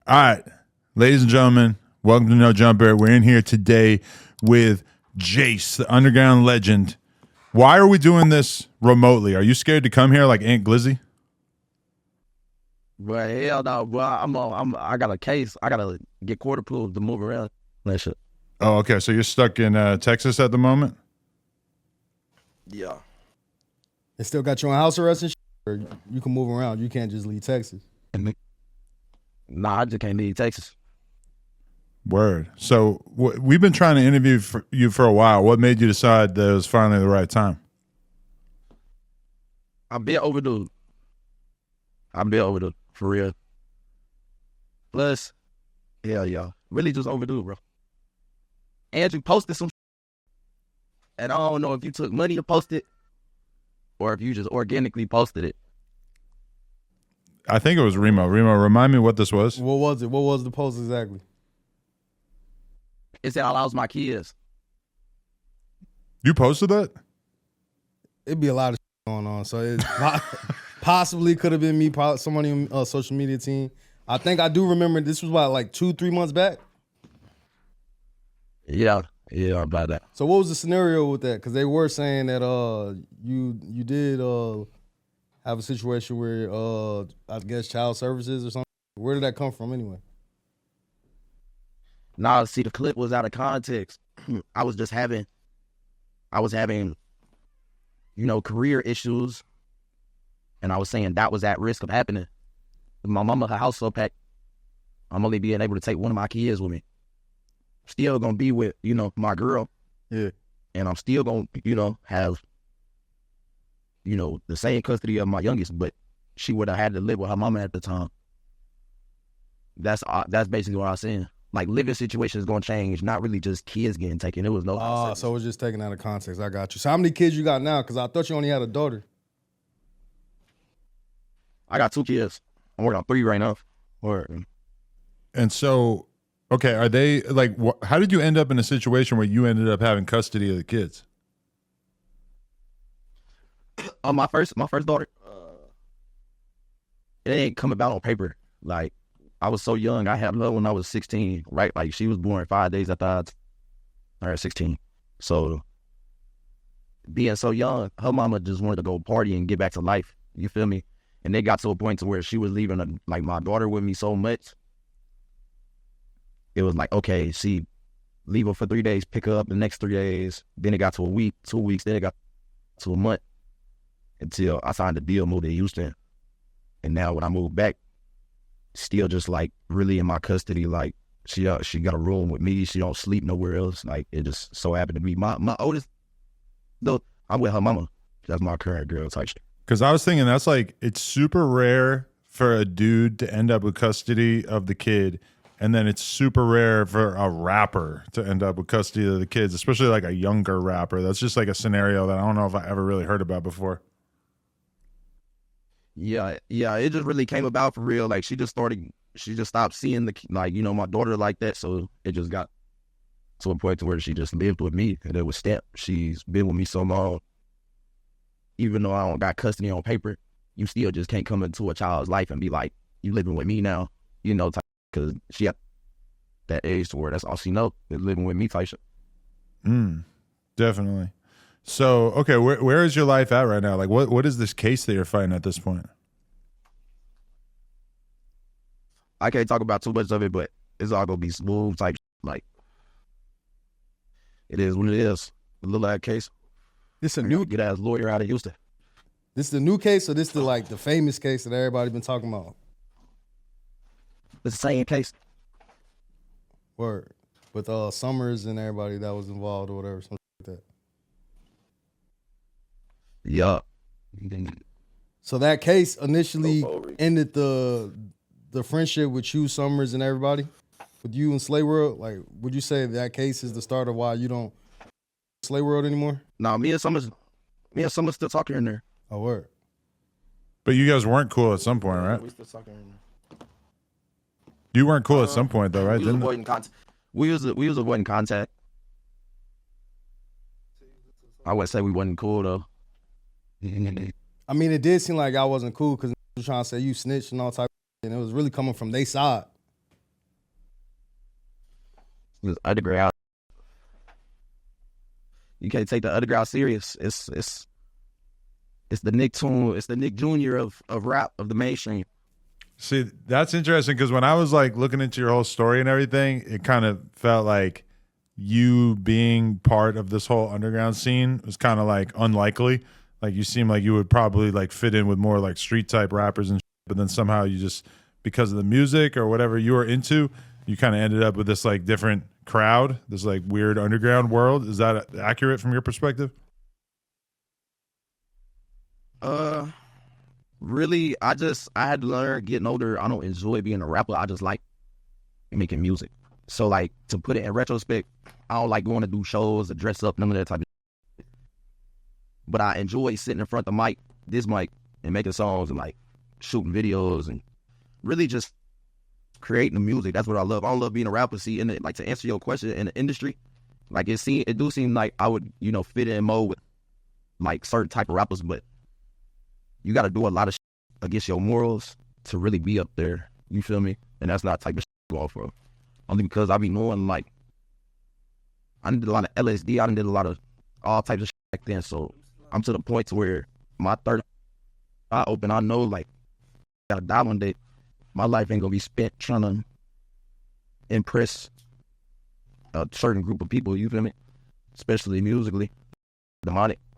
All right, ladies and gentlemen, welcome to No Jumper. We're in here today with Jace, the underground legend. Why are we doing this remotely? Are you scared to come here like Aunt Glizzy? But hell no, bro. I got a case. I gotta get court approved to move around. That shit. Oh, okay. So you're stuck in Texas at the moment? Yeah. They still got you on house arrest and shit, or you can move around. You can't just leave Texas. Nah, I just can't leave Texas. Word. So we've been trying to interview you for a while. What made you decide that it was finally the right time? I'm being overdue. For real. Plus, hell yeah. Really just overdue, bro. And you posted some and I don't know if you took money to post it or if you just organically posted it. I think it was Remo. Remo, remind me what this was. What was it? What was the post exactly? It said I lost my kids. You posted that? It'd be a lot of shit going on. So it possibly could have been me, somebody on social media team. I think I do remember this was about like 2-3 months back. Yeah, about that. So what was the scenario with that? Because they were saying that you did have a situation where I guess child services or something. Where did that come from anyway? Nah, see, the clip was out of context. I was having, career issues, and I was saying that was at risk of happening. My mama, her house so packed, I'm only being able to take one of my kids with me. Still gonna be with, my girl. Yeah. And I'm still gonna, have, the same custody of my youngest, but she would have had to live with her mama at the time. That's basically what I was saying. Like, living situation is gonna change, not really just kids getting taken. It was no. So it was just taken out of context. I got you. So how many kids you got now? Because I thought you only had a daughter. I got 2 kids. I'm working on 3 right now. And so, okay, are they like? How did you end up in a situation where you ended up having custody of the kids? My first daughter, it ain't come about on paper. Like, I was so young. I had her when I was 16, right? Like, she was born 5 days after I turned 16. So, being so young, her mama just wanted to go party and get back to life. You feel me? And they got to a point to where she was leaving, my daughter with me so much. It was like, okay, she leave her for 3 days, pick her up the next 3 days. Then it got to a week, 2 weeks. Then it got to a month until I signed a deal, moved to Houston. And now when I moved back, still just like really in my custody. Like, she got a room with me. She don't sleep nowhere else. Like, it just so happened to be my oldest, though, I'm with her mama. That's my current girl type shit. Because I was thinking that's like, it's super rare for a dude to end up with custody of the kid. And then it's super rare for a rapper to end up with custody of the kids, especially like a younger rapper. That's just like a scenario that I don't know if I ever really heard about before. Yeah, it just really came about for real. Like, she just stopped seeing my daughter like that. So it just got to a point to where she just lived with me, and it was stamped. She's been with me so long. Even though I don't got custody on paper, you still just can't come into a child's life and be like, you living with me now, because she at that age to where that's all she know is living with me type shit. Definitely. So, okay, where is your life at right now? Like, what is this case that you're fighting at this point? I can't talk about too much of it, but it's all gonna be smooth type shit. Like, it is what it is. A little ass case. This a new get ass lawyer out of Houston. This is the new case, or this the famous case that everybody been talking about? It's the same case. Word. With Summers and everybody that was involved or whatever, something like that. Yeah. So that case initially ended the friendship with you, Summers, and everybody? With you and Slay World? Like, would you say that case is the start of why you don't Slay World anymore? No, me and Summers still talking in there. Oh, word. But you guys weren't cool at some point, right? We still talking in there. You weren't cool at some point, though, right? We was avoiding contact. We was avoiding contact. I wouldn't say we wasn't cool, though. I mean, it did seem like I wasn't cool because you trying to say you snitched and all type of shit, and it was really coming from their side. 'Cause underground, you can't take the underground serious. It's the Nick Tune, it's the Nick Jr. of rap, of the mainstream. See, that's interesting because when I was like looking into your whole story and everything, it kind of felt like you being part of this whole underground scene was kind of like unlikely. Like you seem like you would probably like fit in with more like street type rappers and shit, but then somehow you just, because of the music or whatever you were into, you kind of ended up with this like different crowd, this like weird underground world. Is that accurate from your perspective? Really, I had to learn getting older. I don't enjoy being a rapper. I just like making music. So like, to put it in retrospect, I don't like going to do shows or dress up, none of that type of shit. But I enjoy sitting in front of the mic, this mic, and making songs and like shooting videos and really just creating the music. That's what I love. I don't love being a rapper. See, and like, to answer your question, in the industry, like it do seem like I would, fit in more with like certain type of rappers, but you got to do a lot of shit against your morals to really be up there. You feel me? And that's not the type of shit I go for. Only because I be knowing, like, I did a lot of LSD. I did a lot of all types of shit back then. So I'm to the point to where my third eye open, I know, like, I gotta die one day. My life ain't gonna be spent trying to impress a certain group of people. You feel me? Especially musically, demonic.